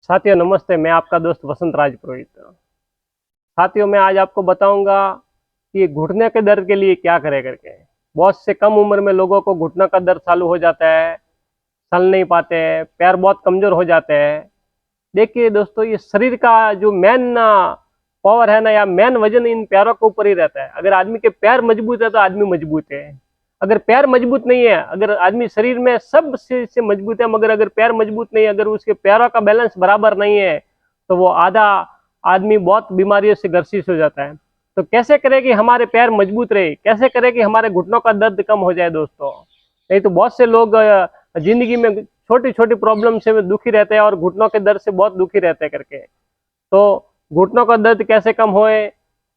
साथियों नमस्ते, मैं आपका दोस्त वसंत राज पुरोहित। साथियों मैं आज आपको बताऊंगा कि घुटने के दर्द के लिए क्या करें करके। बहुत से कम उम्र में लोगों को घुटनों का दर्द चालू हो जाता है, चल नहीं पाते हैं, पैर बहुत कमजोर हो जाते हैं। देखिए दोस्तों, ये शरीर का जो मेन पावर है ना, या मेन वजन इन पैरों के ऊपर ही रहता है। अगर आदमी के पैर मजबूत है तो आदमी मजबूत है। अगर पैर मजबूत नहीं है, अगर आदमी शरीर में सब से मजबूत है मगर अगर पैर मजबूत नहीं है, अगर उसके पैरों का बैलेंस बराबर नहीं है तो वो आधा आदमी बहुत बीमारियों से ग्रसित हो जाता है। तो कैसे करें कि हमारे पैर मजबूत रहे, कैसे करें कि हमारे घुटनों का दर्द कम हो जाए दोस्तों। नहीं तो बहुत से लोग जिंदगी में छोटी छोटी प्रॉब्लम से दुखी रहते हैं और घुटनों के दर्द से बहुत दुखी रहते हैं करके। तो घुटनों का दर्द कैसे कम होए,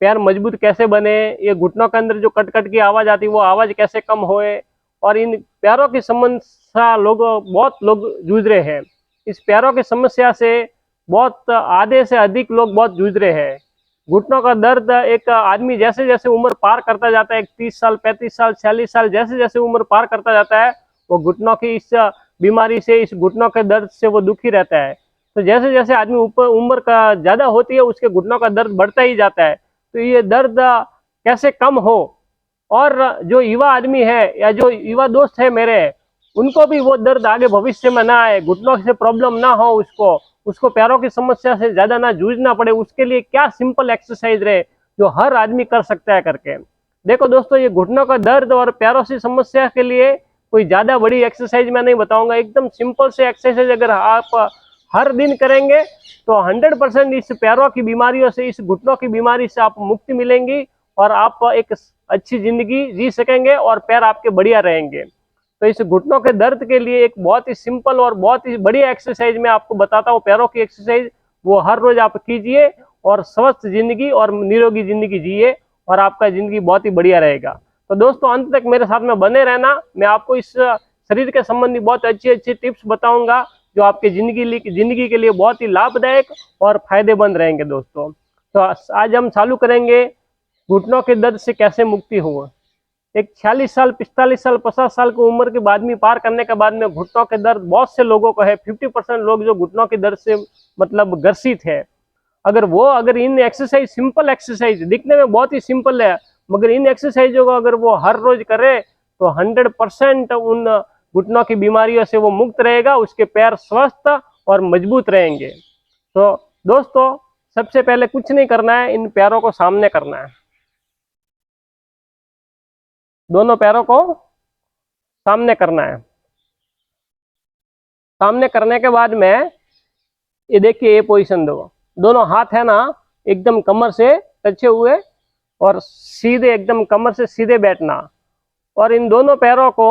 पैर मजबूत कैसे बने, ये घुटनों के अंदर जो कट कट की आवाज आती है वो आवाज कैसे कम होए, और इन पैरों की समस्या बहुत लोग जूझ रहे हैं। इस पैरों की समस्या से बहुत आधे से अधिक लोग बहुत जूझ रहे हैं। घुटनों का दर्द एक आदमी जैसे जैसे उम्र पार करता जाता है, 30 साल 35 साल 40 साल जैसे जैसे उम्र पार करता जाता है, वो घुटनों की इस बीमारी से, इस घुटनों के दर्द से वो दुखी रहता है। तो जैसे जैसे आदमी ऊपर उम्र का ज्यादा होती है उसके घुटनों का दर्द बढ़ता ही जाता है। तो ये दर्द कैसे कम हो, और जो युवा आदमी है या जो युवा दोस्त है मेरे, उनको भी वो दर्द आगे भविष्य में ना आए, घुटनों से प्रॉब्लम ना हो, उसको उसको पैरों की समस्या से ज्यादा ना जूझना पड़े, उसके लिए क्या सिंपल एक्सरसाइज रहे जो हर आदमी कर सकता है करके। देखो दोस्तों, ये घुटनों का दर्द और पैरों की समस्या के लिए कोई ज्यादा बड़ी एक्सरसाइज मैं नहीं बताऊंगा। एकदम सिंपल से एक्सरसाइज अगर आप हर दिन करेंगे तो 100% इस पैरों की बीमारियों से, इस घुटनों की बीमारी से आप मुक्ति मिलेंगी और आप एक अच्छी जिंदगी जी सकेंगे और पैर आपके बढ़िया रहेंगे। तो इस घुटनों के दर्द के लिए एक बहुत ही सिंपल और बहुत ही बढ़िया एक्सरसाइज मैं आपको बताता हूँ, पैरों की एक्सरसाइज। वो हर रोज आप कीजिए और स्वस्थ जिंदगी और निरोगी जिंदगी जिए और आपका जिंदगी बहुत ही बढ़िया रहेगा। तो दोस्तों अंत तक मेरे साथ में बने रहना, मैं आपको इस शरीर के संबंधी बहुत अच्छी अच्छी टिप्स बताऊंगा जो आपके जिंदगी के लिए बहुत ही लाभदायक और फायदेमंद रहेंगे दोस्तों। तो आज हम चालू करेंगे घुटनों के दर्द से कैसे मुक्ति हो। एक 46 साल 45 साल 50 साल की उम्र के आदमी पार करने के बाद में घुटनों के दर्द बहुत से लोगों को है। 50% लोग जो घुटनों के दर्द से मतलब ग्रसित है। अगर इन एक्सरसाइज, सिंपल एक्सरसाइज दिखने में बहुत ही सिंपल है, मगर इन एक्सरसाइजों को अगर वो हर रोज करे तो 100% उन घुटनों की बीमारियों से वो मुक्त रहेगा, उसके पैर स्वस्थ और मजबूत रहेंगे। तो दोस्तों सबसे पहले कुछ नहीं करना है, इन पैरों को सामने करना है। दोनों पैरों को सामने करना है। सामने करने के बाद में ये देखिए, ये पोजीशन दो, दोनों हाथ है ना एकदम कमर से टचे हुए और सीधे एकदम कमर से सीधे बैठना, और इन दोनों पैरों को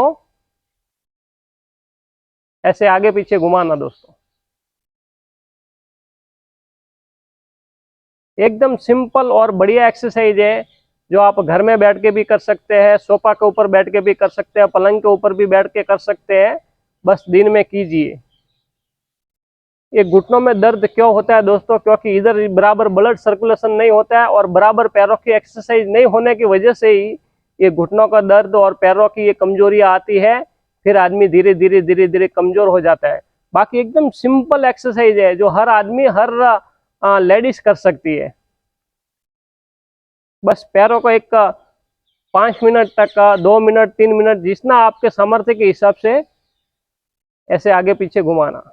ऐसे आगे पीछे घुमाना दोस्तों। एकदम सिंपल और बढ़िया एक्सरसाइज है जो आप घर में बैठ के भी कर सकते हैं, सोफा के ऊपर बैठ के भी कर सकते हैं, पलंग के ऊपर भी बैठ के कर सकते हैं। बस दिन में कीजिए। ये घुटनों में दर्द क्यों होता है दोस्तों? क्योंकि इधर बराबर ब्लड सर्कुलेशन नहीं होता है और बराबर पैरों की एक्सरसाइज नहीं होने की वजह से ही ये घुटनों का दर्द और पैरों की ये कमजोरियां आती है। फिर आदमी धीरे धीरे धीरे धीरे कमजोर हो जाता है। बाकी एकदम सिंपल एक्सरसाइज है जो हर आदमी, हर लेडीज कर सकती है। बस पैरों को एक 5 मिनट तक, 2 मिनट 3 मिनट, जितना आपके सामर्थ्य के हिसाब से ऐसे आगे पीछे घुमाना।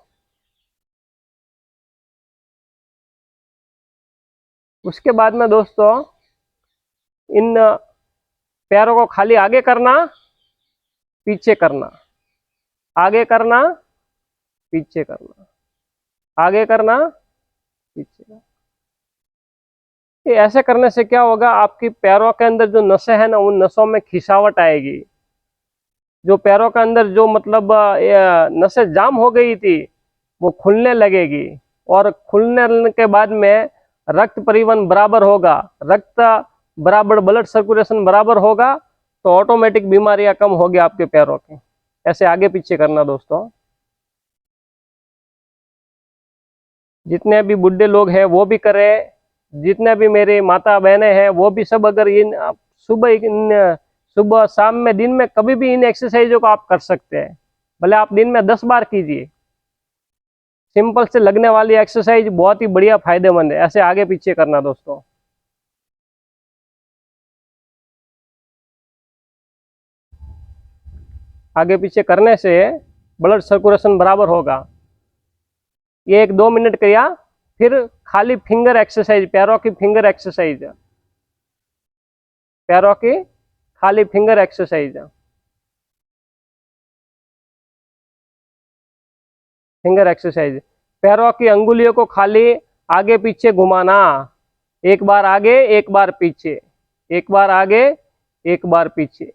उसके बाद में दोस्तों इन पैरों को खाली आगे करना, पीछे करना, आगे करना, पीछे करना, आगे करना, पीछे करना। ये ऐसे करने से क्या होगा, आपकी पैरों के अंदर जो नसें हैं ना, उन नसों में खिंचावट आएगी। जो पैरों के अंदर जो मतलब नसें जाम हो गई थी वो खुलने लगेगी, और खुलने के बाद में रक्त परिवहन बराबर होगा, रक्त बराबर, ब्लड सर्कुलेशन बराबर होगा, तो ऑटोमेटिक बीमारियां कम होगी आपके पैरों की। ऐसे आगे पीछे करना दोस्तों। जितने भी बुढ़े लोग हैं वो भी करें, जितने भी मेरे माता बहनें हैं वो भी सब, अगर सुबह शाम में, दिन में कभी भी इन एक्सरसाइजों को आप कर सकते हैं। भले आप दिन में 10 बार कीजिए। सिंपल से लगने वाली एक्सरसाइज बहुत ही बढ़िया फायदेमंद है। ऐसे आगे पीछे करना दोस्तों। आगे पीछे करने से ब्लड सर्कुलेशन बराबर होगा। ये 1-2 मिनट किया, फिर खाली फिंगर एक्सरसाइज, पैरों की फिंगर एक्सरसाइज, पैरों की खाली फिंगर एक्सरसाइज, फिंगर एक्सरसाइज। पैरों की अंगुलियों को खाली आगे पीछे घुमाना, एक बार आगे एक बार पीछे, एक बार आगे एक बार पीछे।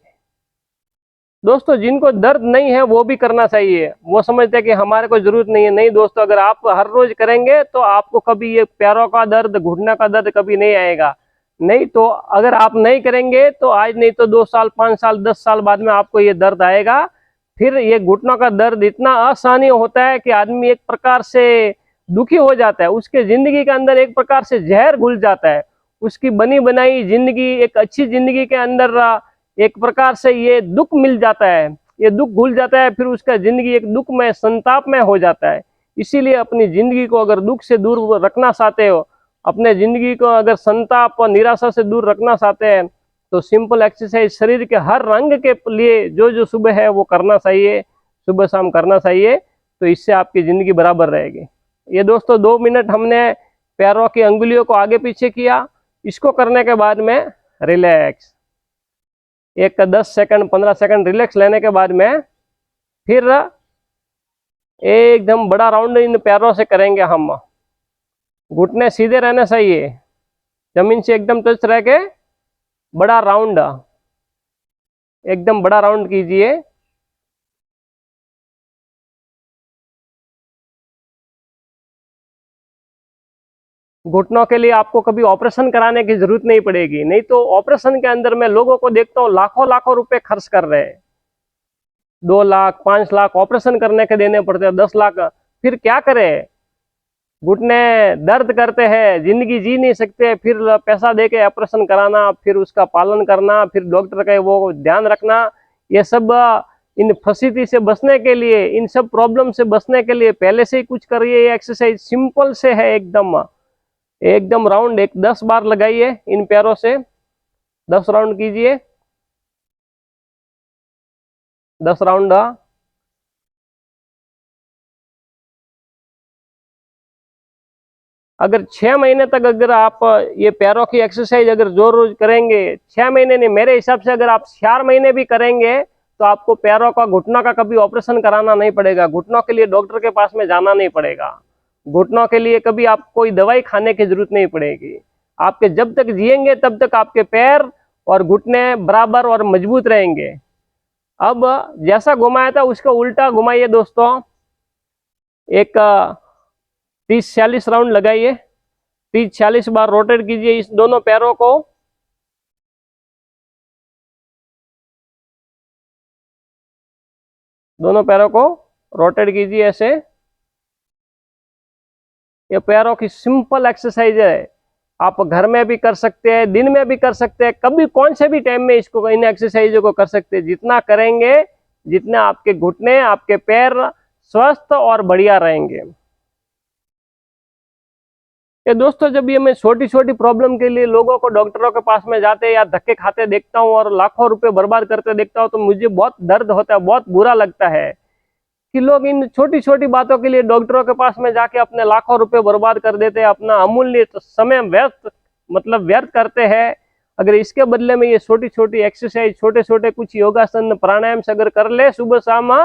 दोस्तों जिनको दर्द नहीं है वो भी करना चाहिए, वो समझते हैं कि हमारे को जरूरत नहीं है। नहीं दोस्तों, अगर आप हर रोज करेंगे तो आपको कभी ये पैरों का दर्द, घुटने का दर्द कभी नहीं आएगा। नहीं तो अगर आप नहीं करेंगे तो आज नहीं तो 2 साल, 5 साल, 10 साल बाद में आपको ये दर्द आएगा। फिर ये घुटनों का दर्द इतना असहनीय होता है कि आदमी एक प्रकार से दुखी हो जाता है, उसके जिंदगी के अंदर एक प्रकार से जहर घुल जाता है। उसकी बनी बनाई जिंदगी, एक अच्छी जिंदगी के अंदर एक प्रकार से ये दुख मिल जाता है, ये दुख घुल जाता है। फिर उसका जिंदगी एक दुख में, संताप में हो जाता है। इसीलिए अपनी जिंदगी को अगर दुख से दूर रखना चाहते हो, अपने जिंदगी को अगर संताप और निराशा से दूर रखना चाहते हैं, तो सिंपल एक्सरसाइज शरीर के हर अंग के लिए जो जो सुबह है वो करना चाहिए, सुबह शाम करना चाहिए। तो इससे आपकी जिंदगी बराबर रहेगी। ये दोस्तों 2 मिनट हमने पैरों की अंगुलियों को आगे पीछे किया। इसको करने के बाद में रिलैक्स, एक 10 सेकंड 15 सेकंड रिलैक्स लेने के बाद में फिर एकदम बड़ा राउंड इन पैरों से करेंगे हम। घुटने सीधे रहने चाहिए, जमीन से एकदम टच रह के बड़ा राउंड, एकदम बड़ा राउंड कीजिए। घुटनों के लिए आपको कभी ऑपरेशन कराने की जरूरत नहीं पड़ेगी। नहीं तो ऑपरेशन के अंदर मैं लोगों को देखता हूँ लाखों लाखों रुपए खर्च कर रहे हैं, 2 लाख 5 लाख ऑपरेशन करने के देने पड़ते हैं, 10 लाख। फिर क्या करें, घुटने दर्द करते हैं, जिंदगी जी नहीं सकते, फिर पैसा दे के ऑपरेशन कराना, फिर उसका पालन करना, फिर डॉक्टर का वो ध्यान रखना। ये सब इन फंसीती से बचने के लिए, इन सब प्रॉब्लम से बचने के लिए पहले से ही कुछ करिए। ये एक्सरसाइज सिंपल से है, एकदम एकदम राउंड एक 10 बार लगाइए इन पैरों से, 10 राउंड कीजिए, 10 राउंड। अगर 6 महीने तक अगर आप ये पैरों की एक्सरसाइज अगर जो रोज करेंगे, 6 महीने नहीं, मेरे हिसाब से अगर आप 4 महीने भी करेंगे तो आपको पैरों का, घुटनों का कभी ऑपरेशन कराना नहीं पड़ेगा। घुटनों के लिए डॉक्टर के पास में जाना नहीं पड़ेगा। घुटनों के लिए कभी आप कोई दवाई खाने की जरूरत नहीं पड़ेगी। आपके जब तक जिएंगे तब तक आपके पैर और घुटने बराबर और मजबूत रहेंगे। अब जैसा घुमाया था उसका उल्टा घुमाइए दोस्तों, एक 30-40 राउंड लगाइए, 30-40 बार रोटेट कीजिए इस दोनों पैरों को। दोनों पैरों को रोटेट कीजिए ऐसे। ये पैरों की सिंपल एक्सरसाइज है, आप घर में भी कर सकते हैं, दिन में भी कर सकते हैं, कभी कौन से भी टाइम में इसको, इन एक्सरसाइजों को कर सकते हैं। जितना करेंगे, जितना आपके घुटने, आपके पैर स्वस्थ और बढ़िया रहेंगे। ये दोस्तों जब ये मैं छोटी छोटी प्रॉब्लम के लिए लोगों को डॉक्टरों के पास में जाते या धक्के खाते देखता हूँ और लाखों रुपए बर्बाद करते देखता हूँ, तो मुझे बहुत दर्द होता है, बहुत बुरा लगता है कि लोग इन छोटी छोटी बातों के लिए डॉक्टरों के पास में जाके अपने लाखों रुपए बर्बाद कर देते हैं, अपना अमूल्य समय व्यर्थ, मतलब व्यर्थ करते हैं। अगर इसके बदले में ये छोटी छोटी एक्सरसाइज, छोटे छोटे कुछ योगासन, प्राणायाम से अगर कर ले सुबह शाम,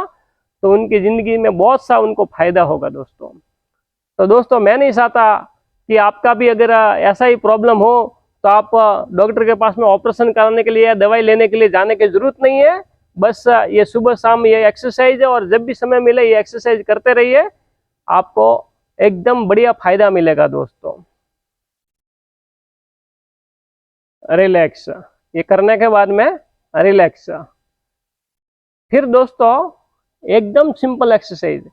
तो उनकी जिंदगी में बहुत सा उनको फायदा होगा दोस्तों। तो दोस्तों मैं नहीं चाहता कि आपका भी अगर ऐसा ही प्रॉब्लम हो तो आप डॉक्टर के पास में ऑपरेशन कराने के लिए या दवाई लेने के लिए जाने की जरूरत नहीं है। बस ये सुबह शाम ये एक्सरसाइज है, और जब भी समय मिले ये एक्सरसाइज करते रहिए, आपको एकदम बढ़िया फायदा मिलेगा दोस्तों। रिलैक्स, ये करने के बाद में रिलैक्स। फिर दोस्तों एकदम सिंपल एक्सरसाइज,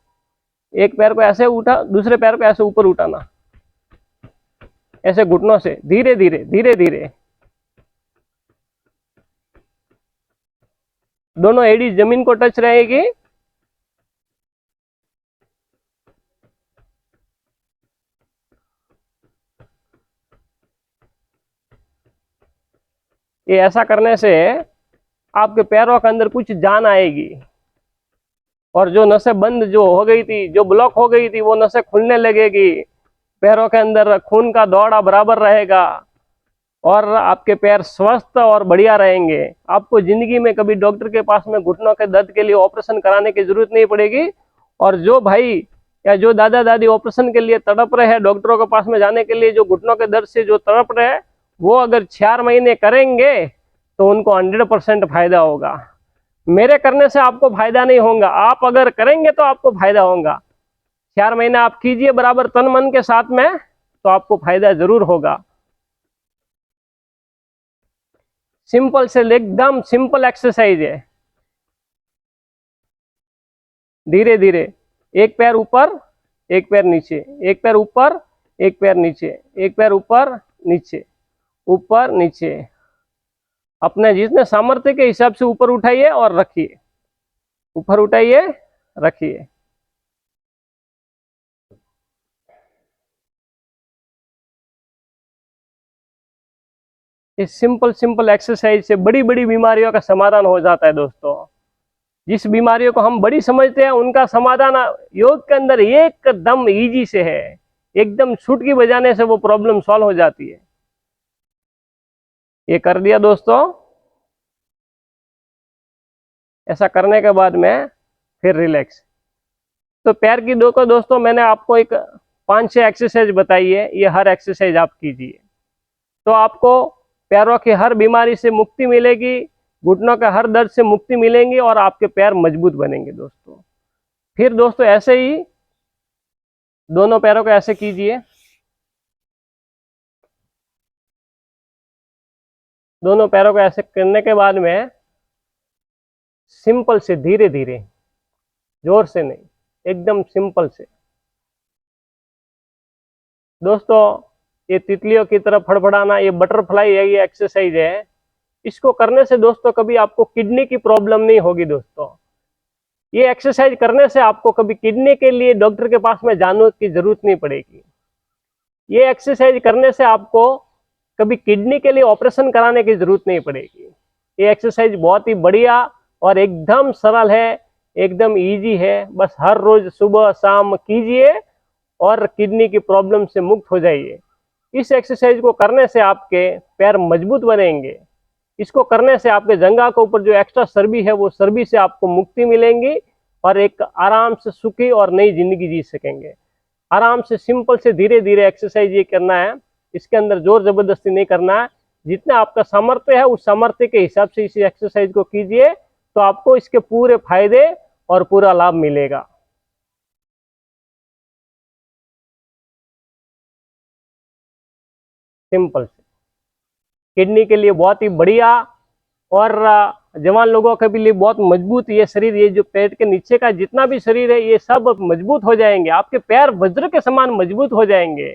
एक पैर को ऐसे उठा, दूसरे पैर को ऐसे ऊपर उठाना, ऐसे घुटनों से धीरे धीरे धीरे धीरे, दोनों एडी जमीन को टच रहेगी। ये ऐसा करने से आपके पैरों के अंदर कुछ जान आएगी और जो नसें बंद जो हो गई थी, जो ब्लॉक हो गई थी, वो नसें खुलने लगेगी। पैरों के अंदर खून का दौड़ा बराबर रहेगा और आपके पैर स्वस्थ और बढ़िया रहेंगे। आपको जिंदगी में कभी डॉक्टर के पास में घुटनों के दर्द के लिए ऑपरेशन कराने की जरूरत नहीं पड़ेगी। और जो भाई या जो दादा दादी ऑपरेशन के लिए तड़प रहे हैं, डॉक्टरों के पास में जाने के लिए, जो घुटनों के दर्द से जो तड़प रहे हैं, वो अगर 4 महीने करेंगे तो उनको 100% फायदा होगा। मेरे करने से आपको फायदा नहीं होगा, आप अगर करेंगे तो आपको फायदा होगा। 4 महीने आप कीजिए बराबर तन मन के साथ में, तो आपको फायदा जरूर होगा। सिंपल से एकदम सिंपल एक्सरसाइज है। धीरे धीरे एक पैर ऊपर, एक पैर नीचे, एक पैर ऊपर, एक पैर नीचे, एक पैर ऊपर नीचे, ऊपर नीचे। अपने जितने सामर्थ्य के हिसाब से ऊपर उठाइए और रखिए, ऊपर उठाइए, रखिए। इस सिंपल सिंपल एक्सरसाइज से बड़ी बड़ी बीमारियों का समाधान हो जाता है दोस्तों। जिस बीमारियों को हम बड़ी समझते हैं उनका समाधान योग के अंदर एकदम इजी से है। एकदम छुटकी बजाने से वो प्रॉब्लम सॉल्व हो जाती है। ये कर दिया दोस्तों। ऐसा करने के बाद में फिर रिलैक्स। तो पैर की दो को दोस्तों मैंने आपको एक 5-6 एक्सरसाइज बताई है, ये हर एक्सरसाइज आप कीजिए तो आपको पैरों की हर बीमारी से मुक्ति मिलेगी, घुटनों के हर दर्द से मुक्ति मिलेंगी और आपके पैर मजबूत बनेंगे दोस्तों। फिर दोस्तों ऐसे ही दोनों पैरों को ऐसे कीजिए, दोनों पैरों को ऐसे करने के बाद में सिंपल से धीरे धीरे, जोर से नहीं, एकदम सिंपल से। दोस्तों ये तितलियों की तरह फड़फड़ाना, ये बटरफ्लाई है, ये एक्सरसाइज है। इसको करने से दोस्तों कभी आपको किडनी की प्रॉब्लम नहीं होगी दोस्तों। ये एक्सरसाइज करने से आपको कभी किडनी के लिए डॉक्टर के पास में जाने की जरूरत नहीं पड़ेगी। ये एक्सरसाइज करने से आपको कभी किडनी के लिए ऑपरेशन कराने की जरूरत नहीं पड़ेगी। ये एक्सरसाइज बहुत ही बढ़िया और एकदम सरल है, एकदम इजी है। बस हर रोज सुबह शाम कीजिए और किडनी की प्रॉब्लम से मुक्त हो जाइए। इस एक्सरसाइज को करने से आपके पैर मजबूत बनेंगे। इसको करने से आपके जंघा के ऊपर जो एक्स्ट्रा चर्बी है वो चर्बी से आपको मुक्ति मिलेंगी और एक आराम से सुखी और नई जिंदगी जी सकेंगे। आराम से सिंपल से धीरे धीरे एक्सरसाइज ये करना है। इसके अंदर जोर जबरदस्ती नहीं करना है। जितना आपका सामर्थ्य है उस सामर्थ्य के हिसाब से इस एक्सरसाइज को कीजिए तो आपको इसके पूरे फायदे और पूरा लाभ मिलेगा। सिंपल से किडनी के लिए बहुत ही बढ़िया और जवान लोगों के लिए बहुत मजबूत ये शरीर, ये जो पेट के नीचे का जितना भी शरीर है ये सब मजबूत हो जाएंगे। आपके पैर वज्र के समान मजबूत हो जाएंगे।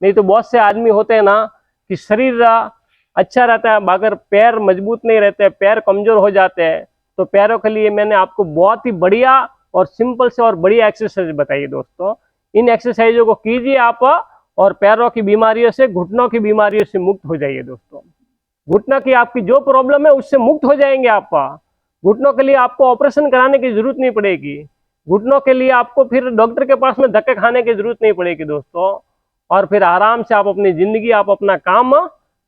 नहीं तो बहुत से आदमी होते हैं ना कि शरीर अच्छा रहता है मगर पैर मजबूत नहीं रहते, पैर कमजोर हो जाते हैं। तो पैरों के लिए मैंने आपको बहुत ही बढ़िया और सिंपल से और बढ़िया एक्सरसाइज बताई है दोस्तों। इन एक्सरसाइजों को कीजिए आप और पैरों की बीमारियों से, घुटनों की बीमारियों से मुक्त हो जाइए दोस्तों। घुटना की आपकी जो प्रॉब्लम है उससे मुक्त हो जाएंगे आप। घुटनों के लिए आपको ऑपरेशन कराने की जरूरत नहीं पड़ेगी। घुटनों के लिए आपको फिर डॉक्टर के पास में धक्के खाने की जरूरत नहीं पड़ेगी दोस्तों। और फिर आराम से आप अपनी जिंदगी, आप अपना काम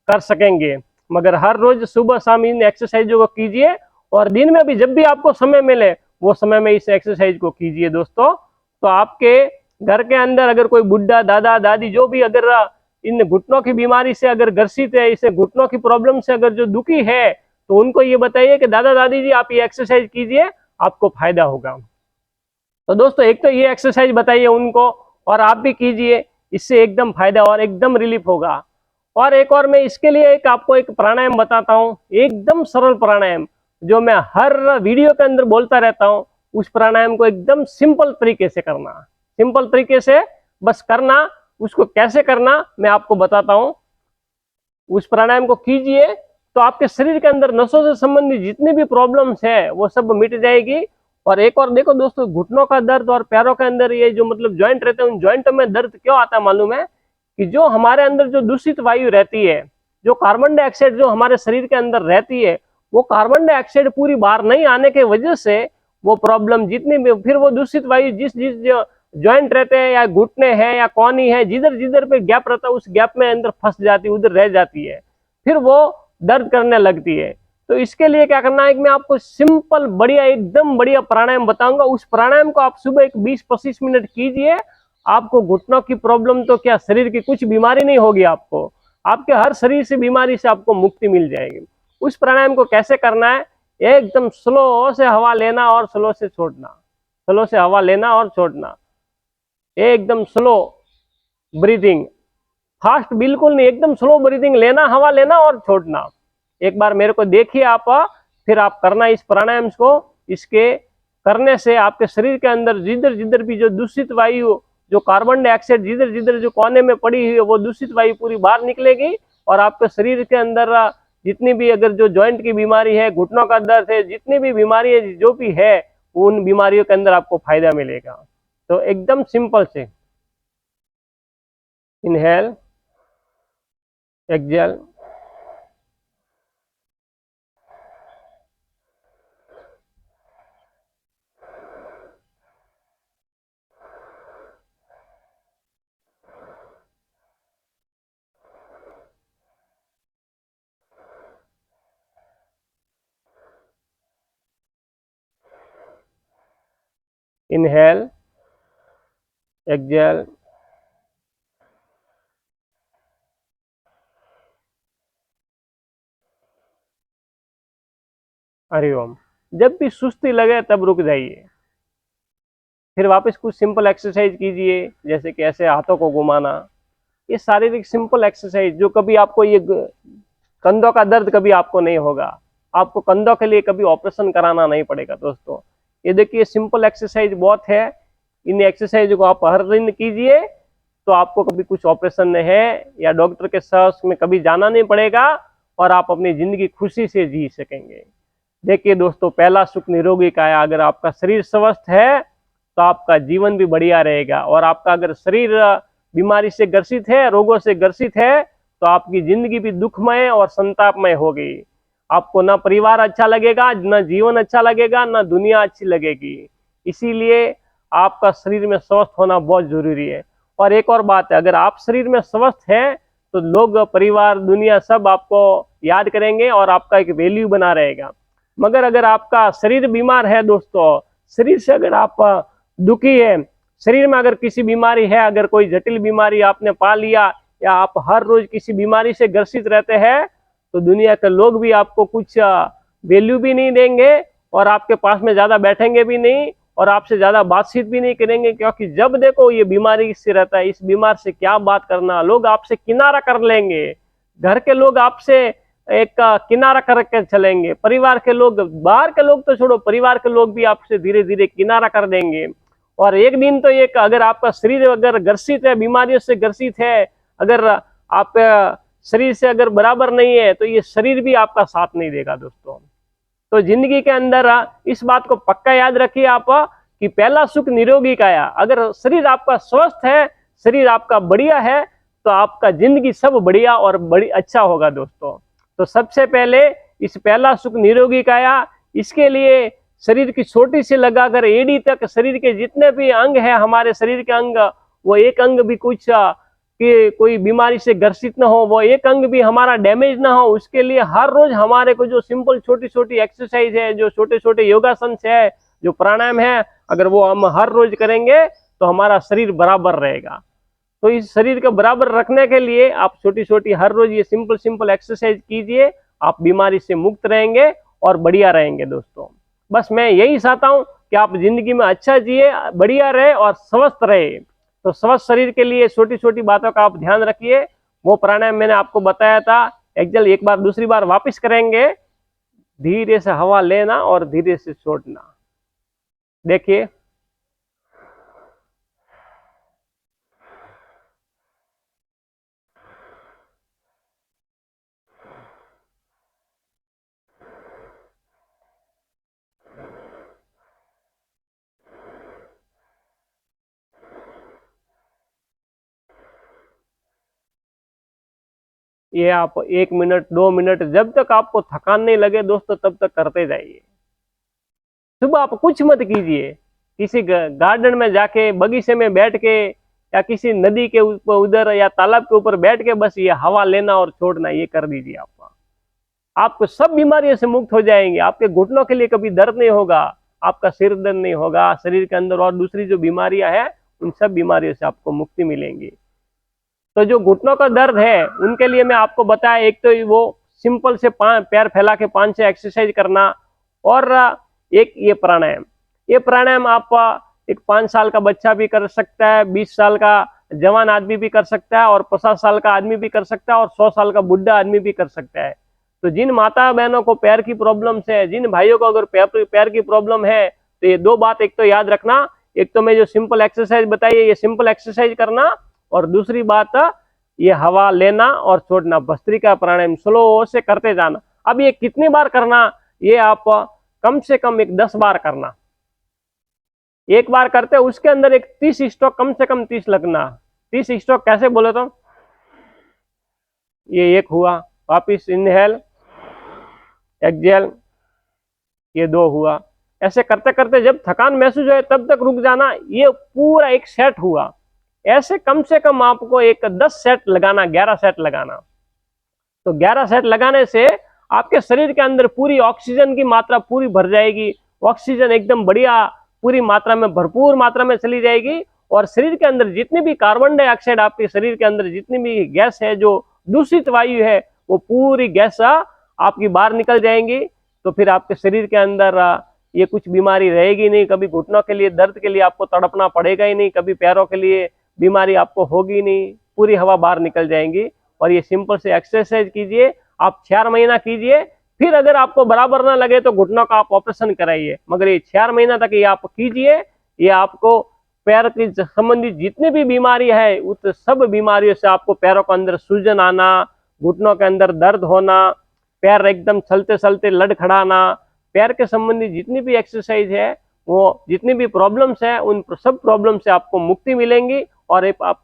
कर सकेंगे। मगर हर रोज सुबह शाम इन एक्सरसाइजों को कीजिए और दिन में भी जब भी आपको समय मिले वो समय में इस एक्सरसाइज को कीजिए दोस्तों। तो आपके घर के अंदर अगर कोई बुढ़ा, दादा दादी जो भी अगर इन घुटनों की बीमारी से अगर ग्रसित है, इसे घुटनों की प्रॉब्लम से अगर जो दुखी है, तो उनको ये बताइए कि दादा दादी जी आप ये एक्सरसाइज कीजिए, आपको फायदा होगा। तो दोस्तों एक तो ये एक्सरसाइज बताइए उनको और आप भी कीजिए, इससे एकदम फायदा और एकदम रिलीफ होगा। और एक और मैं इसके लिए आपको एक प्राणायाम बताता हूँ, एकदम सरल प्राणायाम जो मैं हर वीडियो के अंदर बोलता रहता हूँ। उस प्राणायाम को एकदम सिंपल तरीके से करना, सिंपल तरीके से बस करना। उसको कैसे करना मैं आपको बताता हूं। उस प्राणायाम को कीजिए तो आपके शरीर के अंदर नसों से संबंधित जितनी भी प्रॉब्लम्स है वो सब मिट जाएगी। और एक और देखो दोस्तों, घुटनों का दर्द और पैरों के अंदर ये जो मतलब ज्वाइंट रहते हैं, उन ज्वाइंटों में दर्द क्यों आता है मालूम है? कि जो हमारे अंदर जो दूषित वायु रहती है, जो कार्बन डाइऑक्साइड जो हमारे शरीर के अंदर रहती है, वो कार्बन डाइऑक्साइड पूरी बाहर नहीं आने की वजह से वो प्रॉब्लम जितनी भी, फिर वो दूषित वायु जिस जिस ज्वाइंट रहते हैं या घुटने हैं या कौनी है, जिधर जिधर पे गैप रहता है उस गैप में अंदर फंस जाती है, उधर रह जाती है, फिर वो दर्द करने लगती है। तो इसके लिए क्या करना है कि मैं आपको सिंपल बढ़िया एकदम बढ़िया प्राणायाम बताऊंगा। उस प्राणायाम को आप सुबह एक 20-25 मिनट कीजिए। आपको घुटनों की प्रॉब्लम तो क्या, शरीर की कुछ बीमारी नहीं होगी, आपको आपके हर शरीर से बीमारी से आपको मुक्ति मिल जाएगी। उस प्राणायाम को कैसे करना है, एकदम स्लो से हवा लेना और स्लो से छोड़ना, स्लो से हवा लेना और छोड़ना, एकदम स्लो ब्रीथिंग, फास्ट बिल्कुल नहीं, एकदम स्लो ब्रीथिंग, लेना हवा लेना और छोड़ना। एक बार मेरे को देखिए आप, फिर आप करना इस प्राणायाम को। इसके करने से आपके शरीर के अंदर जिधर जिधर भी जो दूषित वायु, जो कार्बन डाइऑक्साइड जिधर जिधर जो कोने में पड़ी हुई है, वो दूषित वायु पूरी बाहर निकलेगी और आपके शरीर के अंदर जितनी भी अगर जो जॉइंट की बीमारी है, घुटनों का दर्द है, जितनी भी बीमारी है जो भी है, उन बीमारियों के अंदर आपको फायदा मिलेगा। तो एकदम सिंपल से inhale, exhale, inhale, exhale, Hari Om. जब भी सुस्ती लगे तब रुक जाइए, फिर वापस कुछ सिंपल एक्सरसाइज कीजिए, जैसे कि ऐसे हाथों को घुमाना। ये शारीरिक सिंपल एक्सरसाइज जो कभी आपको ये कंधों का दर्द कभी आपको नहीं होगा, आपको कंधों के लिए कभी ऑपरेशन कराना नहीं पड़ेगा दोस्तों। ये देखिए सिंपल एक्सरसाइज बहुत है, इन एक्सरसाइज को आप हर दिन कीजिए तो आपको कभी कुछ ऑपरेशन है या डॉक्टर के साथ में कभी जाना नहीं पड़ेगा और आप अपनी जिंदगी खुशी से जी सकेंगे। देखिए दोस्तों, पहला सुख निरोगी काया। अगर आपका शरीर स्वस्थ है तो आपका जीवन भी बढ़िया रहेगा, और आपका अगर शरीर बीमारी से ग्रसित है, रोगों से ग्रसित है, तो आपकी जिंदगी भी दुखमय और संतापमय होगी। आपको ना परिवार अच्छा लगेगा, ना जीवन अच्छा लगेगा, ना दुनिया अच्छी लगेगी। इसीलिए आपका शरीर में स्वस्थ होना बहुत जरूरी है। और एक और बात है, अगर आप शरीर में स्वस्थ है तो लोग, परिवार, दुनिया सब आपको याद करेंगे और आपका एक वैल्यू बना रहेगा। मगर अगर आपका शरीर बीमार है दोस्तों, शरीर से अगर आप दुखी है, शरीर में अगर किसी बीमारी है, अगर कोई जटिल बीमारी आपने पा लिया, या आप हर रोज किसी बीमारी से ग्रसित रहते हैं, तो दुनिया के लोग भी आपको कुछ वैल्यू भी नहीं देंगे और आपके पास में ज्यादा बैठेंगे भी नहीं और आपसे ज्यादा बातचीत भी नहीं करेंगे, क्योंकि जब देखो ये बीमारी से रहता है, इस बीमार से क्या बात करना, लोग आपसे किनारा कर लेंगे। घर के लोग आपसे एक किनारा करके चलेंगे, परिवार के लोग, बाहर के लोग तो छोड़ो, परिवार के लोग भी आपसे धीरे धीरे किनारा कर देंगे। और एक दिन तो एक, अगर आपका शरीर अगर ग्रसित है, बीमारियों से ग्रसित है, अगर आप शरीर से अगर बराबर नहीं है, तो ये शरीर भी आपका साथ नहीं देगा दोस्तों। तो जिंदगी के अंदर इस बात को पक्का याद रखिए आप, कि पहला सुख निरोगी काया। अगर शरीर आपका स्वस्थ है, शरीर आपका बढ़िया है, तो आपका जिंदगी सब बढ़िया और बड़ी अच्छा होगा दोस्तों। तो सबसे पहले इस पहला सुख निरोगी काया, इसके लिए शरीर की छोटी से लगाकर एड़ी तक शरीर के जितने भी अंग है, हमारे शरीर के अंग, वो एक अंग भी कुछ कि कोई बीमारी से ग्रसित ना हो, वो एक अंग भी हमारा डैमेज ना हो, उसके लिए हर रोज हमारे को जो सिंपल छोटी छोटी एक्सरसाइज है, जो छोटे छोटे योगासन है, जो प्राणायाम है, अगर वो हम हर रोज करेंगे तो हमारा शरीर बराबर रहेगा। तो इस शरीर को बराबर रखने के लिए आप छोटी छोटी हर रोज ये सिंपल सिंपल एक्सरसाइज कीजिए, आप बीमारी से मुक्त रहेंगे और बढ़िया रहेंगे दोस्तों। बस मैं यही चाहता हूँ कि आप जिंदगी में अच्छा जिए, बढ़िया रहे और स्वस्थ रहे। तो स्वस्थ शरीर के लिए छोटी छोटी बातों का आप ध्यान रखिए। वो प्राणायाम मैंने आपको बताया था, एक बार दूसरी बार वापस करेंगे। धीरे से हवा लेना और धीरे से छोड़ना। देखिए, ये आप 1 मिनट 2 मिनट जब तक आपको थकान नहीं लगे दोस्तों तब तक करते जाइए। सुबह आप कुछ मत कीजिए, किसी गार्डन में जाके बगीचे में बैठ के या किसी नदी के ऊपर उधर या तालाब के ऊपर बैठ के बस ये हवा लेना और छोड़ना, ये कर दीजिए। आपको सब बीमारियों से मुक्त हो जाएंगे। आपके घुटनों के लिए कभी दर्द नहीं होगा, आपका सिर दर्द नहीं होगा, शरीर के अंदर और दूसरी जो बीमारियां हैं उन सब बीमारियों से आपको मुक्ति मिलेंगी। तो जो घुटनों का दर्द है उनके लिए मैं आपको बताया, एक तो वो सिंपल से पैर फैला के 5-6 एक्सरसाइज करना, और एक ये प्राणायाम। ये प्राणायाम आप एक 5 साल का बच्चा भी कर सकता है, 20 साल का जवान आदमी भी कर सकता है, और 50 साल का आदमी भी कर सकता है, और 100 साल का बुढ़ा आदमी भी कर सकता है। तो जिन माता बहनों को पैर की प्रॉब्लम है, जिन भाइयों को अगर पैर की प्रॉब्लम है, तो ये 2 बात एक तो याद रखना। एक तो मैं जो सिंपल एक्सरसाइज बताई है ये सिंपल एक्सरसाइज करना, और दूसरी बात ये हवा लेना और छोड़ना, भस्त्रिका प्राणायाम स्लो से करते जाना। अब ये कितनी बार करना, ये आप कम से कम 10 बार करना। एक बार करते उसके अंदर एक 30 स्ट्रोक, कम से कम 30 लगना। 30 स्ट्रोक कैसे बोले तो ये एक हुआ, वापिस इनहेल एक्सहेल, ये 2 हुआ। ऐसे करते करते जब थकान महसूस हो तब तक रुक जाना। ये पूरा एक सेट हुआ। ऐसे कम से कम आपको एक 10 सेट लगाना, 11 सेट लगाना। तो 11 सेट लगाने से आपके शरीर के अंदर पूरी ऑक्सीजन की मात्रा पूरी भर जाएगी। ऑक्सीजन एकदम बढ़िया पूरी मात्रा में, भरपूर मात्रा में चली जाएगी, और शरीर के अंदर जितनी भी कार्बन डाइऑक्साइड, आपके शरीर के अंदर जितनी भी गैस है, जो दूषित वायु है, वो पूरी गैस आपकी बाहर निकल जाएंगी। तो फिर आपके शरीर के अंदर ये कुछ बीमारी रहेगी नहीं। कभी घुटनों के लिए दर्द के लिए आपको तड़पना पड़ेगा ही नहीं, कभी पैरों के लिए बीमारी आपको होगी नहीं, पूरी हवा बाहर निकल जाएंगी। और ये सिंपल से एक्सरसाइज कीजिए, आप 4 महीना कीजिए। फिर अगर आपको बराबर ना लगे तो घुटनों का आप ऑपरेशन कराइए, मगर ये 4 महीना तक ये आप कीजिए। ये आपको पैर की संबंधित जितनी भी बीमारी है उस सब बीमारियों से, आपको पैरों के अंदर सूजन आना, घुटनों के अंदर दर्द होना, पैर एकदम चलते चलते लड़खड़ाना, पैर के संबंधित जितनी भी एक्सरसाइज है, वो जितनी भी प्रॉब्लम्स है, उन सब प्रॉब्लम से आपको मुक्ति मिलेंगी और एक आप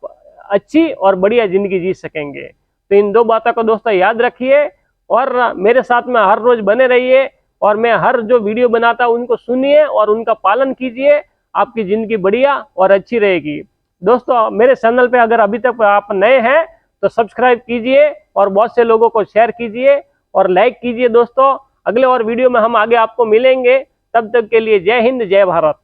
अच्छी और बढ़िया जिंदगी जी सकेंगे। तो इन 2 बातों को दोस्तों याद रखिए, और मेरे साथ में हर रोज बने रहिए, और मैं हर जो वीडियो बनाता हूं उनको सुनिए और उनका पालन कीजिए। आपकी जिंदगी बढ़िया और अच्छी रहेगी। दोस्तों मेरे चैनल पे अगर अभी तक आप नए हैं तो सब्सक्राइब कीजिए, और बहुत से लोगों को शेयर कीजिए और लाइक कीजिए। दोस्तों अगले और वीडियो में हम आगे आपको मिलेंगे, तब तक के लिए जय हिंद, जय भारत।